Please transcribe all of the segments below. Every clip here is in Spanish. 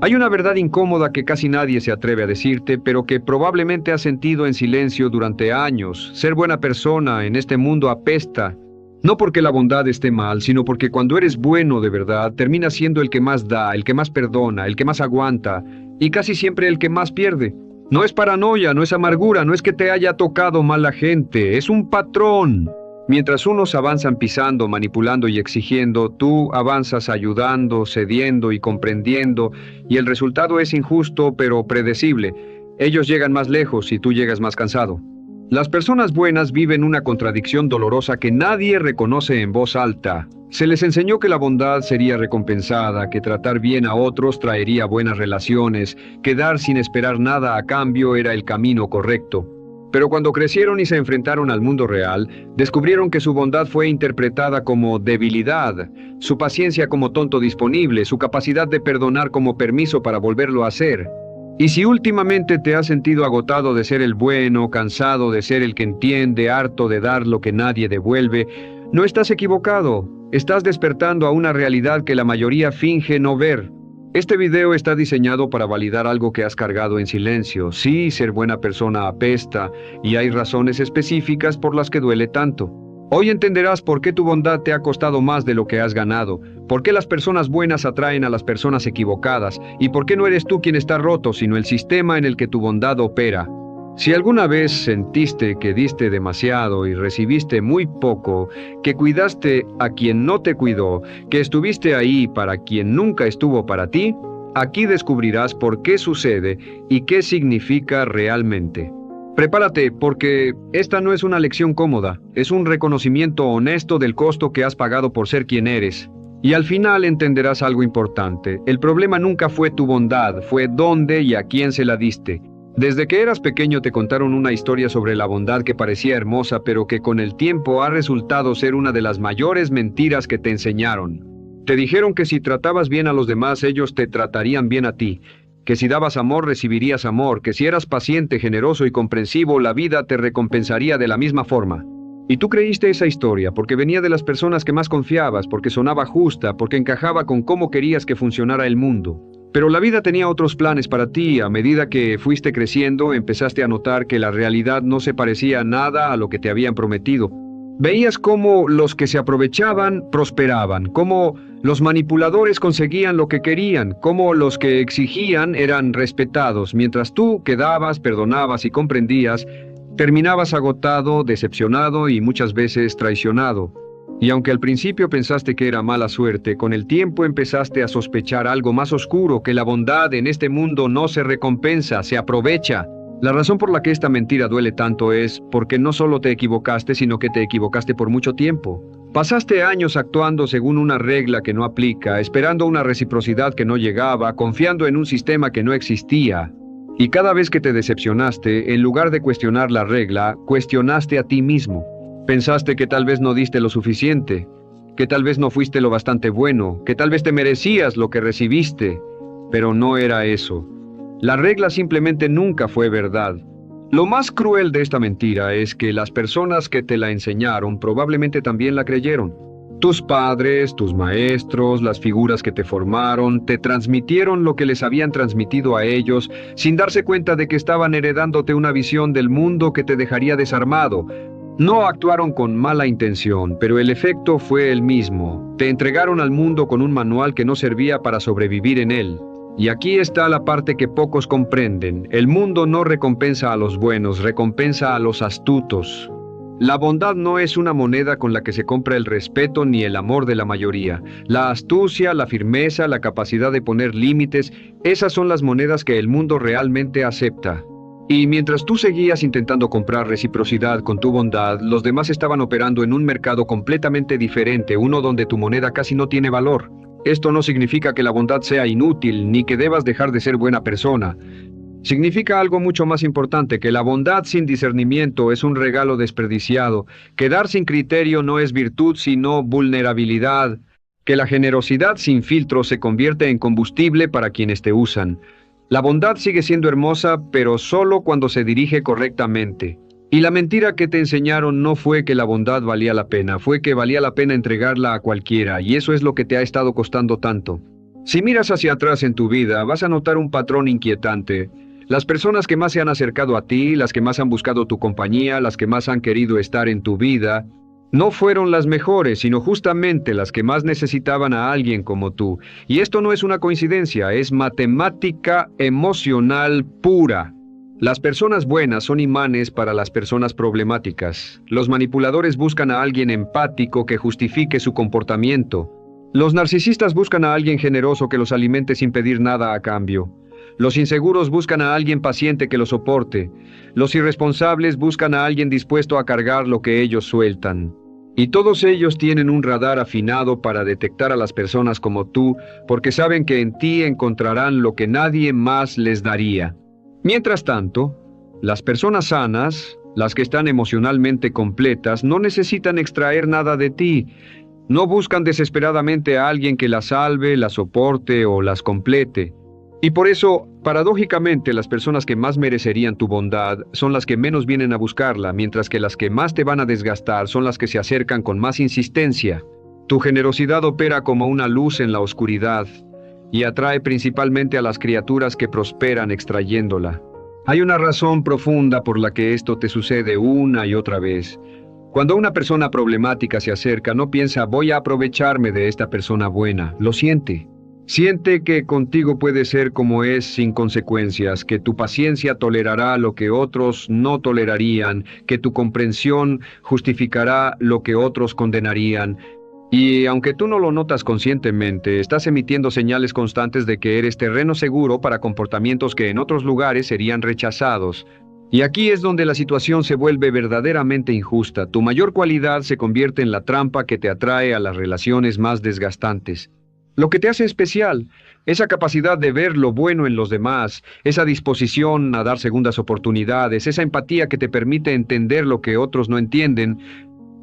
Hay una verdad incómoda que casi nadie se atreve a decirte, pero que probablemente has sentido en silencio durante años. Ser buena persona en este mundo apesta. No porque la bondad esté mal, sino porque cuando eres bueno de verdad, terminas siendo el que más da, el que más perdona, el que más aguanta, y casi siempre el que más pierde. No es paranoia, no es amargura, no es que te haya tocado mala gente, es un patrón. Mientras unos avanzan pisando, manipulando y exigiendo, tú avanzas ayudando, cediendo y comprendiendo, y el resultado es injusto pero predecible. Ellos llegan más lejos y tú llegas más cansado. Las personas buenas viven una contradicción dolorosa que nadie reconoce en voz alta. Se les enseñó que la bondad sería recompensada, que tratar bien a otros traería buenas relaciones, que dar sin esperar nada a cambio era el camino correcto. Pero cuando crecieron y se enfrentaron al mundo real, descubrieron que su bondad fue interpretada como debilidad, su paciencia como tonto disponible, su capacidad de perdonar como permiso para volverlo a hacer. Y si últimamente te has sentido agotado de ser el bueno, cansado de ser el que entiende, harto de dar lo que nadie devuelve, no estás equivocado. Estás despertando a una realidad que la mayoría finge no ver. Este video está diseñado para validar algo que has cargado en silencio. Sí, ser buena persona apesta, y hay razones específicas por las que duele tanto. Hoy entenderás por qué tu bondad te ha costado más de lo que has ganado, por qué las personas buenas atraen a las personas equivocadas, y por qué no eres tú quien está roto, sino el sistema en el que tu bondad opera. Si alguna vez sentiste que diste demasiado y recibiste muy poco, que cuidaste a quien no te cuidó, que estuviste ahí para quien nunca estuvo para ti, aquí descubrirás por qué sucede y qué significa realmente. Prepárate, porque esta no es una lección cómoda, es un reconocimiento honesto del costo que has pagado por ser quien eres. Y al final entenderás algo importante. El problema nunca fue tu bondad, fue dónde y a quién se la diste. Desde que eras pequeño te contaron una historia sobre la bondad que parecía hermosa, pero que con el tiempo ha resultado ser una de las mayores mentiras que te enseñaron. Te dijeron que si tratabas bien a los demás, ellos te tratarían bien a ti. Que si dabas amor, recibirías amor. Que si eras paciente, generoso y comprensivo, la vida te recompensaría de la misma forma. Y tú creíste esa historia porque venía de las personas que más confiabas, porque sonaba justa, porque encajaba con cómo querías que funcionara el mundo. Pero la vida tenía otros planes para ti. A medida que fuiste creciendo, empezaste a notar que la realidad no se parecía nada a lo que te habían prometido. Veías cómo los que se aprovechaban prosperaban, cómo los manipuladores conseguían lo que querían, cómo los que exigían eran respetados, mientras tú quedabas, perdonabas y comprendías, terminabas agotado, decepcionado y muchas veces traicionado. Y aunque al principio pensaste que era mala suerte, con el tiempo empezaste a sospechar algo más oscuro, que la bondad en este mundo no se recompensa, se aprovecha. La razón por la que esta mentira duele tanto es porque no solo te equivocaste, sino que te equivocaste por mucho tiempo. Pasaste años actuando según una regla que no aplica, esperando una reciprocidad que no llegaba, confiando en un sistema que no existía. Y cada vez que te decepcionaste, en lugar de cuestionar la regla, cuestionaste a ti mismo. Pensaste que tal vez no diste lo suficiente, que tal vez no fuiste lo bastante bueno, que tal vez te merecías lo que recibiste, pero no era eso. La regla simplemente nunca fue verdad. Lo más cruel de esta mentira es que las personas que te la enseñaron probablemente también la creyeron. Tus padres, tus maestros, las figuras que te formaron, te transmitieron lo que les habían transmitido a ellos, sin darse cuenta de que estaban heredándote una visión del mundo que te dejaría desarmado. No actuaron con mala intención, pero el efecto fue el mismo. Te entregaron al mundo con un manual que no servía para sobrevivir en él. Y aquí está la parte que pocos comprenden. El mundo no recompensa a los buenos, recompensa a los astutos. La bondad no es una moneda con la que se compra el respeto ni el amor de la mayoría. La astucia, la firmeza, la capacidad de poner límites, esas son las monedas que el mundo realmente acepta. Y mientras tú seguías intentando comprar reciprocidad con tu bondad, los demás estaban operando en un mercado completamente diferente, uno donde tu moneda casi no tiene valor. Esto no significa que la bondad sea inútil, ni que debas dejar de ser buena persona. Significa algo mucho más importante, que la bondad sin discernimiento es un regalo desperdiciado, que dar sin criterio no es virtud sino vulnerabilidad, que la generosidad sin filtro se convierte en combustible para quienes te usan. La bondad sigue siendo hermosa, pero solo cuando se dirige correctamente. Y la mentira que te enseñaron no fue que la bondad valía la pena, fue que valía la pena entregarla a cualquiera, y eso es lo que te ha estado costando tanto. Si miras hacia atrás en tu vida, vas a notar un patrón inquietante. Las personas que más se han acercado a ti, las que más han buscado tu compañía, las que más han querido estar en tu vida, no fueron las mejores, sino justamente las que más necesitaban a alguien como tú. Y esto no es una coincidencia, es matemática emocional pura. Las personas buenas son imanes para las personas problemáticas. Los manipuladores buscan a alguien empático que justifique su comportamiento. Los narcisistas buscan a alguien generoso que los alimente sin pedir nada a cambio. Los inseguros buscan a alguien paciente que los soporte. Los irresponsables buscan a alguien dispuesto a cargar lo que ellos sueltan. Y todos ellos tienen un radar afinado para detectar a las personas como tú, porque saben que en ti encontrarán lo que nadie más les daría. Mientras tanto, las personas sanas, las que están emocionalmente completas, no necesitan extraer nada de ti. No buscan desesperadamente a alguien que las salve, las soporte o las complete. Y por eso, paradójicamente, las personas que más merecerían tu bondad son las que menos vienen a buscarla, mientras que las que más te van a desgastar son las que se acercan con más insistencia. Tu generosidad opera como una luz en la oscuridad y atrae principalmente a las criaturas que prosperan extrayéndola. Hay una razón profunda por la que esto te sucede una y otra vez. Cuando una persona problemática se acerca, no piensa voy a aprovecharme de esta persona buena, lo siente. Siente que contigo puede ser como es sin consecuencias, que tu paciencia tolerará lo que otros no tolerarían, que tu comprensión justificará lo que otros condenarían. Y aunque tú no lo notas conscientemente, estás emitiendo señales constantes de que eres terreno seguro para comportamientos que en otros lugares serían rechazados. Y aquí es donde la situación se vuelve verdaderamente injusta. Tu mayor cualidad se convierte en la trampa que te atrae a las relaciones más desgastantes. Lo que te hace especial, esa capacidad de ver lo bueno en los demás, esa disposición a dar segundas oportunidades, esa empatía que te permite entender lo que otros no entienden,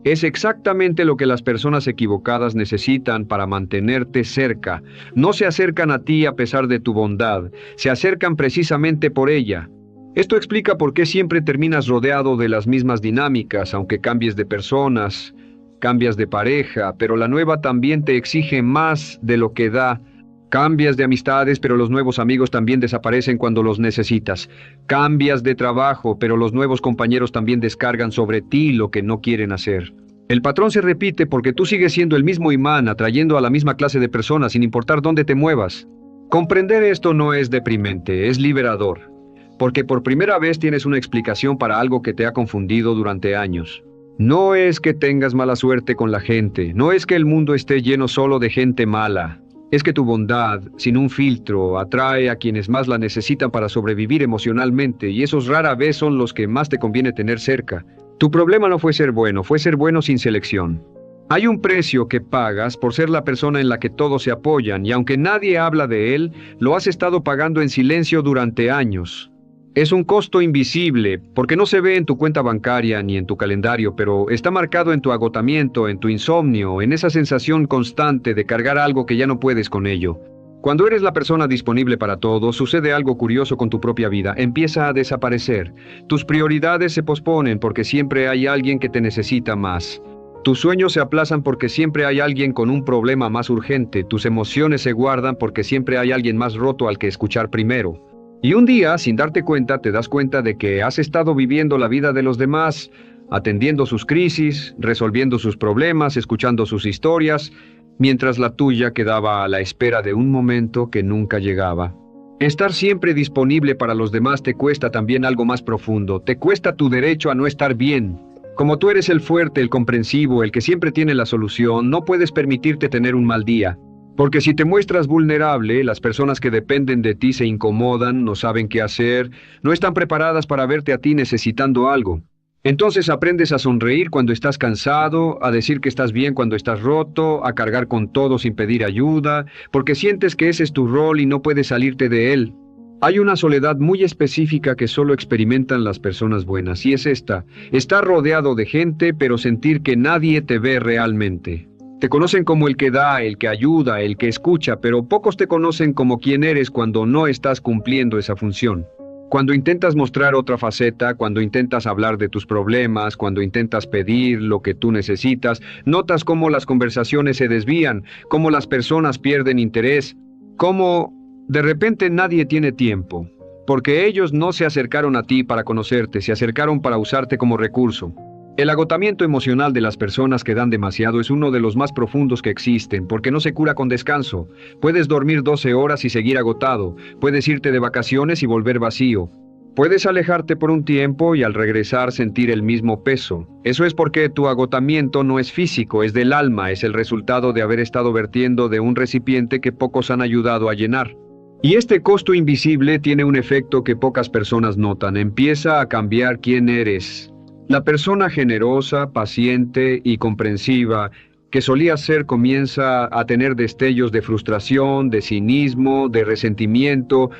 es exactamente lo que las personas equivocadas necesitan para mantenerte cerca. No se acercan a ti a pesar de tu bondad, se acercan precisamente por ella. Esto explica por qué siempre terminas rodeado de las mismas dinámicas, aunque cambies de personas. Cambias de pareja, pero la nueva también te exige más de lo que da. Cambias de amistades, pero los nuevos amigos también desaparecen cuando los necesitas. Cambias de trabajo, pero los nuevos compañeros también descargan sobre ti lo que no quieren hacer. El patrón se repite porque tú sigues siendo el mismo imán, atrayendo a la misma clase de personas sin importar dónde te muevas. Comprender esto no es deprimente, es liberador. Porque por primera vez tienes una explicación para algo que te ha confundido durante años. No es que tengas mala suerte con la gente, no es que el mundo esté lleno solo de gente mala. Es que tu bondad, sin un filtro, atrae a quienes más la necesitan para sobrevivir emocionalmente, y esos rara vez son los que más te conviene tener cerca. Tu problema no fue ser bueno, fue ser bueno sin selección. Hay un precio que pagas por ser la persona en la que todos se apoyan, y aunque nadie habla de él, lo has estado pagando en silencio durante años. Es un costo invisible, porque no se ve en tu cuenta bancaria ni en tu calendario, pero está marcado en tu agotamiento, en tu insomnio, en esa sensación constante de cargar algo que ya no puedes con ello. Cuando eres la persona disponible para todo, sucede algo curioso con tu propia vida, empieza a desaparecer. Tus prioridades se posponen porque siempre hay alguien que te necesita más. Tus sueños se aplazan porque siempre hay alguien con un problema más urgente. Tus emociones se guardan porque siempre hay alguien más roto al que escuchar primero. Y un día, sin darte cuenta, te das cuenta de que has estado viviendo la vida de los demás, atendiendo sus crisis, resolviendo sus problemas, escuchando sus historias, mientras la tuya quedaba a la espera de un momento que nunca llegaba. Estar siempre disponible para los demás te cuesta también algo más profundo, te cuesta tu derecho a no estar bien. Como tú eres el fuerte, el comprensivo, el que siempre tiene la solución, no puedes permitirte tener un mal día. Porque si te muestras vulnerable, las personas que dependen de ti se incomodan, no saben qué hacer, no están preparadas para verte a ti necesitando algo. Entonces aprendes a sonreír cuando estás cansado, a decir que estás bien cuando estás roto, a cargar con todo sin pedir ayuda, porque sientes que ese es tu rol y no puedes salirte de él. Hay una soledad muy específica que solo experimentan las personas buenas, y es esta: estar rodeado de gente, pero sentir que nadie te ve realmente. Te conocen como el que da, el que ayuda, el que escucha, pero pocos te conocen como quien eres cuando no estás cumpliendo esa función. Cuando intentas mostrar otra faceta, cuando intentas hablar de tus problemas, cuando intentas pedir lo que tú necesitas, notas cómo las conversaciones se desvían, cómo las personas pierden interés. Como de repente nadie tiene tiempo, porque ellos no se acercaron a ti para conocerte, se acercaron para usarte como recurso. El agotamiento emocional de las personas que dan demasiado es uno de los más profundos que existen, porque no se cura con descanso. Puedes dormir 12 horas y seguir agotado, puedes irte de vacaciones y volver vacío. Puedes alejarte por un tiempo y al regresar sentir el mismo peso. Eso es porque tu agotamiento no es físico, es del alma, es el resultado de haber estado vertiendo de un recipiente que pocos han ayudado a llenar. Y este costo invisible tiene un efecto que pocas personas notan. Empieza a cambiar quién eres. La persona generosa, paciente y comprensiva que solía ser comienza a tener destellos de frustración, de cinismo, de resentimiento.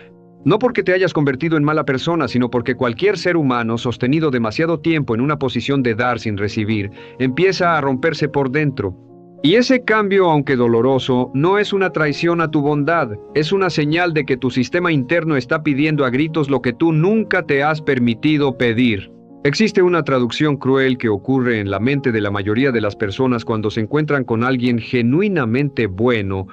No porque te hayas convertido en mala persona, sino porque cualquier ser humano sostenido demasiado tiempo en una posición de dar sin recibir, empieza a romperse por dentro. Y ese cambio, aunque doloroso, no es una traición a tu bondad, es una señal de que tu sistema interno está pidiendo a gritos lo que tú nunca te has permitido pedir. Existe una traducción cruel que ocurre en la mente de la mayoría de las personas cuando se encuentran con alguien genuinamente bueno,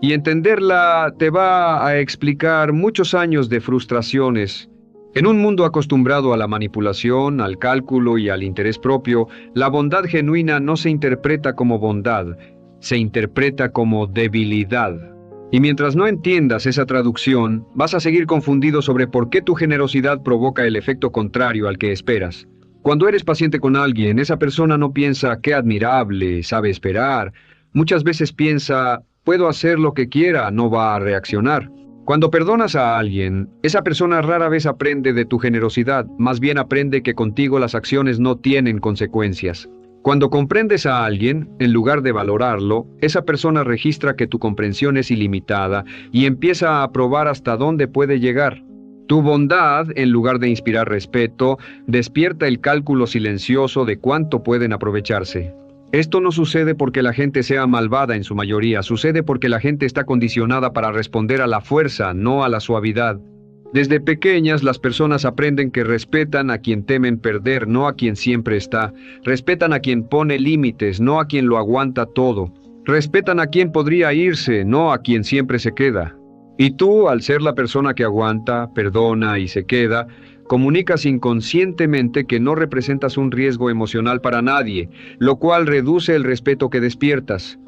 y entenderla te va a explicar muchos años de frustraciones. En un mundo acostumbrado a la manipulación, al cálculo y al interés propio, la bondad genuina no se interpreta como bondad, se interpreta como debilidad. Y mientras no entiendas esa traducción, vas a seguir confundido sobre por qué tu generosidad provoca el efecto contrario al que esperas. Cuando eres paciente con alguien, esa persona no piensa qué admirable, sabe esperar. Muchas veces piensa, puedo hacer lo que quiera, no va a reaccionar. Cuando perdonas a alguien, esa persona rara vez aprende de tu generosidad, más bien aprende que contigo las acciones no tienen consecuencias. Cuando comprendes a alguien, en lugar de valorarlo, esa persona registra que tu comprensión es ilimitada y empieza a probar hasta dónde puede llegar. Tu bondad, en lugar de inspirar respeto, despierta el cálculo silencioso de cuánto pueden aprovecharse. Esto no sucede porque la gente sea malvada en su mayoría, sucede porque la gente está condicionada para responder a la fuerza, no a la suavidad. Desde pequeñas las personas aprenden que respetan a quien temen perder, no a quien siempre está. Respetan a quien pone límites, no a quien lo aguanta todo. Respetan a quien podría irse, no a quien siempre se queda. Y tú, al ser la persona que aguanta, perdona y se queda, comunicas inconscientemente que no representas un riesgo emocional para nadie, lo cual reduce el respeto que despiertas.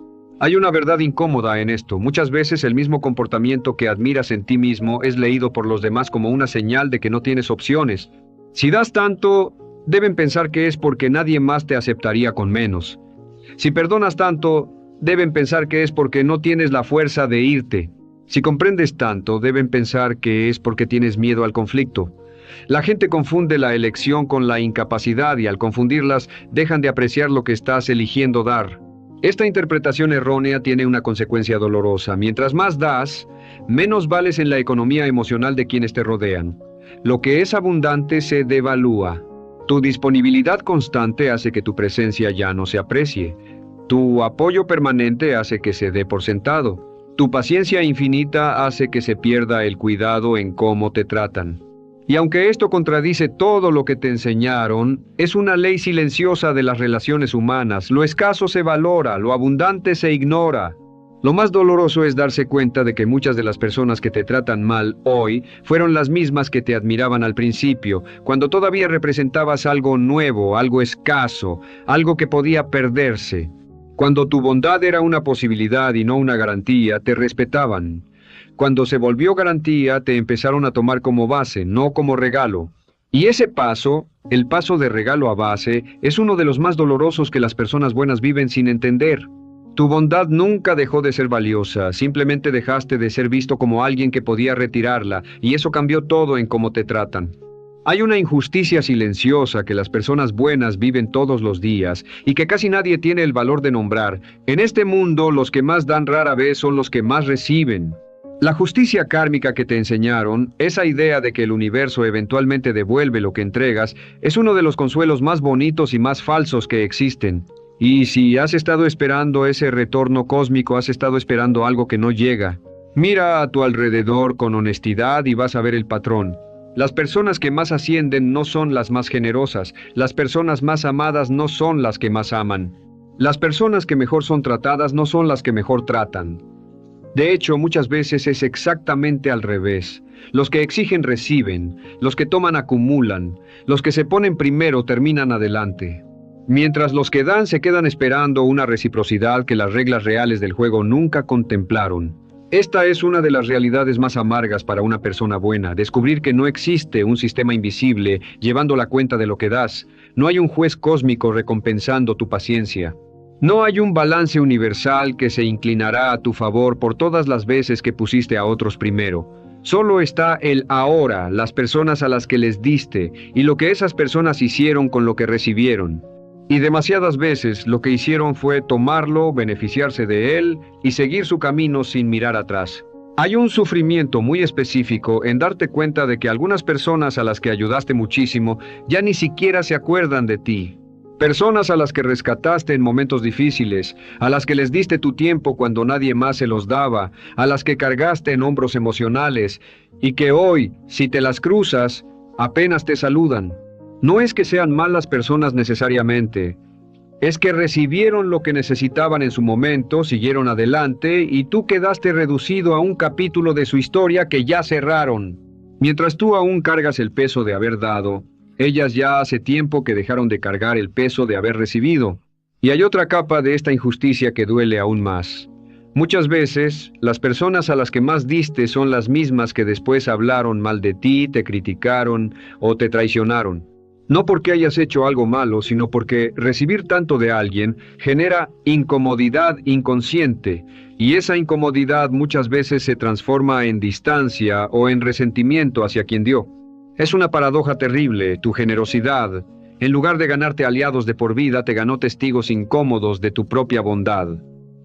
Hay una verdad incómoda en esto. Muchas veces el mismo comportamiento que admiras en ti mismo es leído por los demás como una señal de que no tienes opciones. Si das tanto, deben pensar que es porque nadie más te aceptaría con menos. Si perdonas tanto, deben pensar que es porque no tienes la fuerza de irte. Si comprendes tanto, deben pensar que es porque tienes miedo al conflicto. La gente confunde la elección con la incapacidad y al confundirlas, dejan de apreciar lo que estás eligiendo dar. Esta interpretación errónea tiene una consecuencia dolorosa. Mientras más das, menos vales en la economía emocional de quienes te rodean. Lo que es abundante se devalúa. Tu disponibilidad constante hace que tu presencia ya no se aprecie. Tu apoyo permanente hace que se dé por sentado. Tu paciencia infinita hace que se pierda el cuidado en cómo te tratan. Y aunque esto contradice todo lo que te enseñaron, es una ley silenciosa de las relaciones humanas. Lo escaso se valora, lo abundante se ignora. Lo más doloroso es darse cuenta de que muchas de las personas que te tratan mal hoy fueron las mismas que te admiraban al principio, cuando todavía representabas algo nuevo, algo escaso, algo que podía perderse. Cuando tu bondad era una posibilidad y no una garantía, te respetaban. Cuando se volvió garantía, te empezaron a tomar como base, no como regalo. Y ese paso, el paso de regalo a base, es uno de los más dolorosos que las personas buenas viven sin entender. Tu bondad nunca dejó de ser valiosa, simplemente dejaste de ser visto como alguien que podía retirarla, y eso cambió todo en cómo te tratan. Hay una injusticia silenciosa que las personas buenas viven todos los días y que casi nadie tiene el valor de nombrar. En este mundo, los que más dan rara vez son los que más reciben. La justicia kármica que te enseñaron, esa idea de que el universo eventualmente devuelve lo que entregas, es uno de los consuelos más bonitos y más falsos que existen. Y si has estado esperando ese retorno cósmico, has estado esperando algo que no llega. Mira a tu alrededor con honestidad y vas a ver el patrón. Las personas que más ascienden no son las más generosas, las personas más amadas no son las que más aman. Las personas que mejor son tratadas no son las que mejor tratan. De hecho, muchas veces es exactamente al revés. Los que exigen reciben, los que toman acumulan, los que se ponen primero terminan adelante. Mientras los que dan se quedan esperando una reciprocidad que las reglas reales del juego nunca contemplaron. Esta es una de las realidades más amargas para una persona buena, descubrir que no existe un sistema invisible llevando la cuenta de lo que das. No hay un juez cósmico recompensando tu paciencia. No hay un balance universal que se inclinará a tu favor por todas las veces que pusiste a otros primero. Solo está el ahora, las personas a las que les diste y lo que esas personas hicieron con lo que recibieron. Y demasiadas veces lo que hicieron fue tomarlo, beneficiarse de él y seguir su camino sin mirar atrás. Hay un sufrimiento muy específico en darte cuenta de que algunas personas a las que ayudaste muchísimo ya ni siquiera se acuerdan de ti. Personas a las que rescataste en momentos difíciles, a las que les diste tu tiempo cuando nadie más se los daba, a las que cargaste en hombros emocionales y que hoy, si te las cruzas, apenas te saludan. No es que sean malas personas necesariamente, es que recibieron lo que necesitaban en su momento, siguieron adelante y tú quedaste reducido a un capítulo de su historia que ya cerraron. Mientras tú aún cargas el peso de haber dado, ellas ya hace tiempo que dejaron de cargar el peso de haber recibido. Y hay otra capa de esta injusticia que duele aún más. Muchas veces, las personas a las que más diste son las mismas que después hablaron mal de ti, te criticaron o te traicionaron. No porque hayas hecho algo malo, sino porque recibir tanto de alguien genera incomodidad inconsciente, y esa incomodidad muchas veces se transforma en distancia o en resentimiento hacia quien dio. Es una paradoja terrible, tu generosidad, en lugar de ganarte aliados de por vida, te ganó testigos incómodos de tu propia bondad.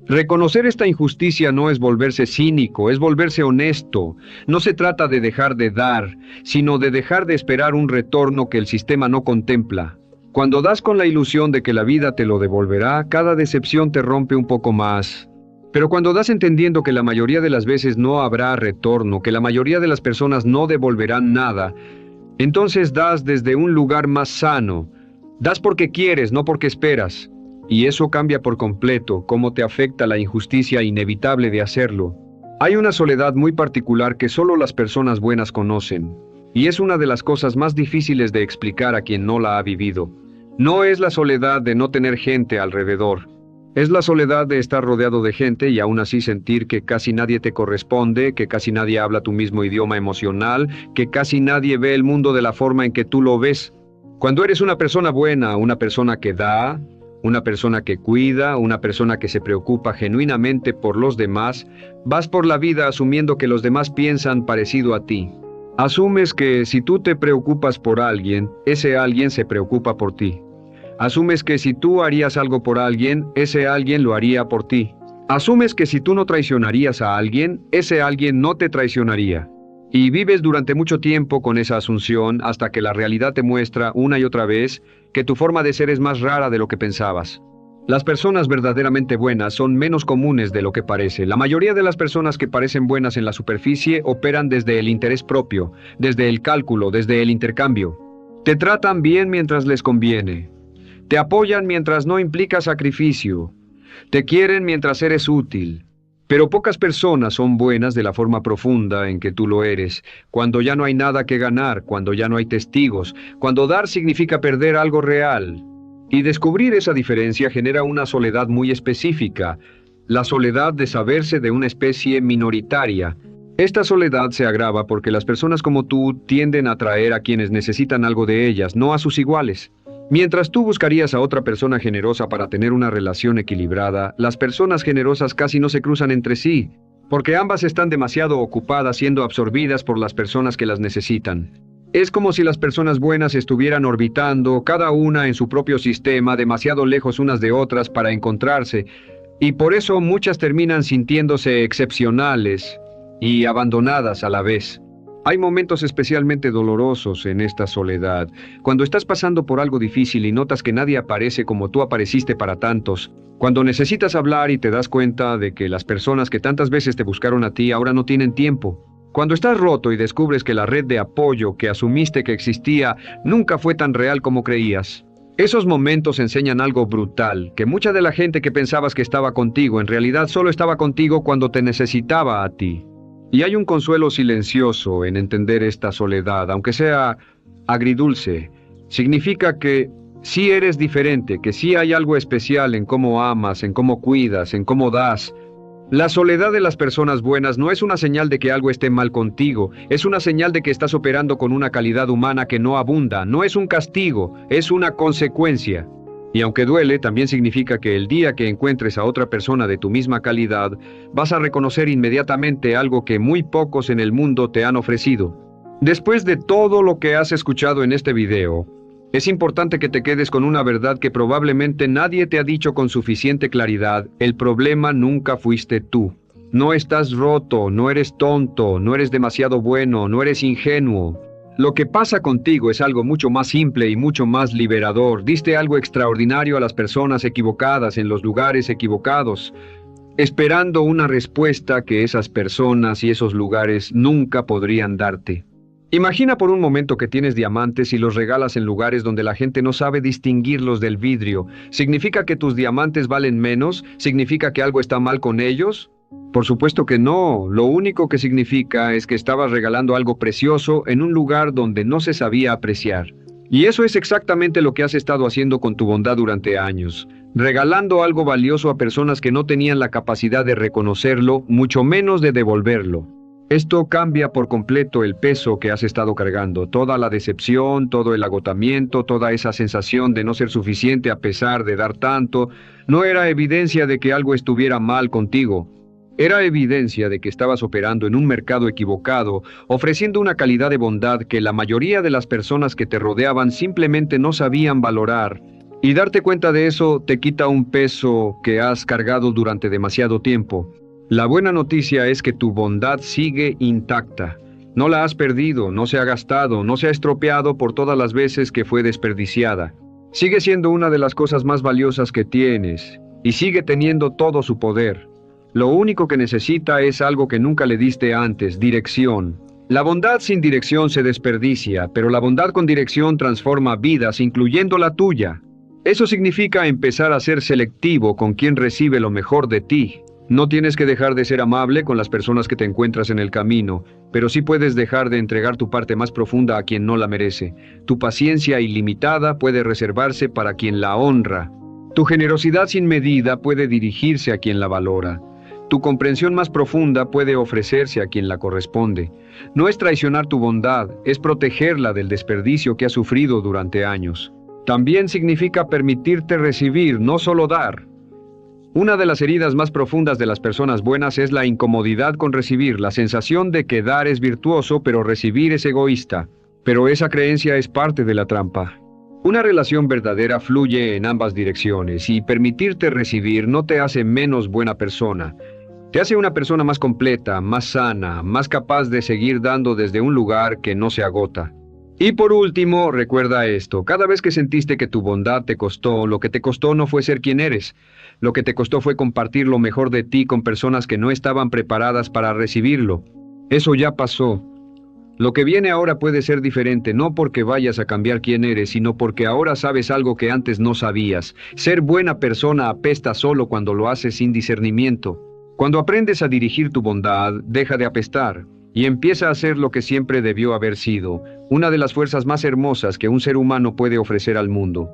Reconocer esta injusticia no es volverse cínico, es volverse honesto. No se trata de dejar de dar, sino de dejar de esperar un retorno que el sistema no contempla. Cuando das con la ilusión de que la vida te lo devolverá, cada decepción te rompe un poco más. Pero cuando das entendiendo que la mayoría de las veces no habrá retorno, que la mayoría de las personas no devolverán nada, entonces das desde un lugar más sano. Das porque quieres, no porque esperas. Y eso cambia por completo cómo te afecta la injusticia inevitable de hacerlo. Hay una soledad muy particular que solo las personas buenas conocen, y es una de las cosas más difíciles de explicar a quien no la ha vivido. No es la soledad de no tener gente alrededor. Es la soledad de estar rodeado de gente y aún así sentir que casi nadie te corresponde, que casi nadie habla tu mismo idioma emocional, que casi nadie ve el mundo de la forma en que tú lo ves. Cuando eres una persona buena, una persona que da, una persona que cuida, una persona que se preocupa genuinamente por los demás, vas por la vida asumiendo que los demás piensan parecido a ti. Asumes que si tú te preocupas por alguien, ese alguien se preocupa por ti. Asumes que si tú harías algo por alguien, ese alguien lo haría por ti. Asumes que si tú no traicionarías a alguien, ese alguien no te traicionaría. Y vives durante mucho tiempo con esa asunción hasta que la realidad te muestra una y otra vez que tu forma de ser es más rara de lo que pensabas. Las personas verdaderamente buenas son menos comunes de lo que parece. La mayoría de las personas que parecen buenas en la superficie operan desde el interés propio, desde el cálculo, desde el intercambio. Te tratan bien mientras les conviene. Te apoyan mientras no implica sacrificio. Te quieren mientras eres útil. Pero pocas personas son buenas de la forma profunda en que tú lo eres, cuando ya no hay nada que ganar, cuando ya no hay testigos, cuando dar significa perder algo real. Y descubrir esa diferencia genera una soledad muy específica, la soledad de saberse de una especie minoritaria. Esta soledad se agrava porque las personas como tú tienden a atraer a quienes necesitan algo de ellas, no a sus iguales. Mientras tú buscarías a otra persona generosa para tener una relación equilibrada, las personas generosas casi no se cruzan entre sí, porque ambas están demasiado ocupadas siendo absorbidas por las personas que las necesitan. Es como si las personas buenas estuvieran orbitando, cada una en su propio sistema, demasiado lejos unas de otras para encontrarse, y por eso muchas terminan sintiéndose excepcionales y abandonadas a la vez. Hay momentos especialmente dolorosos en esta soledad, cuando estás pasando por algo difícil y notas que nadie aparece como tú apareciste para tantos, cuando necesitas hablar y te das cuenta de que las personas que tantas veces te buscaron a ti ahora no tienen tiempo, cuando estás roto y descubres que la red de apoyo que asumiste que existía nunca fue tan real como creías. Esos momentos enseñan algo brutal, que mucha de la gente que pensabas que estaba contigo, en realidad solo estaba contigo cuando te necesitaba a ti. Y hay un consuelo silencioso en entender esta soledad, aunque sea agridulce. Significa que sí eres diferente, que sí hay algo especial en cómo amas, en cómo cuidas, en cómo das. La soledad de las personas buenas no es una señal de que algo esté mal contigo, es una señal de que estás operando con una calidad humana que no abunda, no es un castigo, es una consecuencia. Y aunque duele, también significa que el día que encuentres a otra persona de tu misma calidad, vas a reconocer inmediatamente algo que muy pocos en el mundo te han ofrecido. Después de todo lo que has escuchado en este video, es importante que te quedes con una verdad que probablemente nadie te ha dicho con suficiente claridad. El problema nunca fuiste tú. No estás roto, no eres tonto, no eres demasiado bueno, no eres ingenuo. Lo que pasa contigo es algo mucho más simple y mucho más liberador. Diste algo extraordinario a las personas equivocadas en los lugares equivocados, esperando una respuesta que esas personas y esos lugares nunca podrían darte. Imagina por un momento que tienes diamantes y los regalas en lugares donde la gente no sabe distinguirlos del vidrio. ¿Significa que tus diamantes valen menos? ¿Significa que algo está mal con ellos? Por supuesto que no. Lo único que significa es que estabas regalando algo precioso en un lugar donde no se sabía apreciar. Y eso es exactamente lo que has estado haciendo con tu bondad durante años. Regalando algo valioso a personas que no tenían la capacidad de reconocerlo, mucho menos de devolverlo. Esto cambia por completo el peso que has estado cargando, toda la decepción, todo el agotamiento, toda esa sensación de no ser suficiente a pesar de dar tanto, no era evidencia de que algo estuviera mal contigo. Era evidencia de que estabas operando en un mercado equivocado, ofreciendo una calidad de bondad que la mayoría de las personas que te rodeaban simplemente no sabían valorar. Y darte cuenta de eso te quita un peso que has cargado durante demasiado tiempo. La buena noticia es que tu bondad sigue intacta. No la has perdido, no se ha gastado, no se ha estropeado por todas las veces que fue desperdiciada. Sigue siendo una de las cosas más valiosas que tienes y sigue teniendo todo su poder. Lo único que necesita es algo que nunca le diste antes, dirección. La bondad sin dirección se desperdicia, pero la bondad con dirección transforma vidas, incluyendo la tuya. Eso significa empezar a ser selectivo con quien recibe lo mejor de ti. No tienes que dejar de ser amable con las personas que te encuentras en el camino, pero sí puedes dejar de entregar tu parte más profunda a quien no la merece. Tu paciencia ilimitada puede reservarse para quien la honra. Tu generosidad sin medida puede dirigirse a quien la valora. Tu comprensión más profunda puede ofrecerse a quien la corresponde. No es traicionar tu bondad, es protegerla del desperdicio que has sufrido durante años. También significa permitirte recibir, no solo dar. Una de las heridas más profundas de las personas buenas es la incomodidad con recibir, la sensación de que dar es virtuoso, pero recibir es egoísta. Pero esa creencia es parte de la trampa. Una relación verdadera fluye en ambas direcciones y permitirte recibir no te hace menos buena persona. Te hace una persona más completa, más sana, más capaz de seguir dando desde un lugar que no se agota. Y por último, recuerda esto, cada vez que sentiste que tu bondad te costó, lo que te costó no fue ser quien eres. Lo que te costó fue compartir lo mejor de ti con personas que no estaban preparadas para recibirlo. Eso ya pasó. Lo que viene ahora puede ser diferente, no porque vayas a cambiar quién eres, sino porque ahora sabes algo que antes no sabías. Ser buena persona apesta solo cuando lo haces sin discernimiento. Cuando aprendes a dirigir tu bondad, deja de apestar. Y empieza a ser lo que siempre debió haber sido, una de las fuerzas más hermosas que un ser humano puede ofrecer al mundo.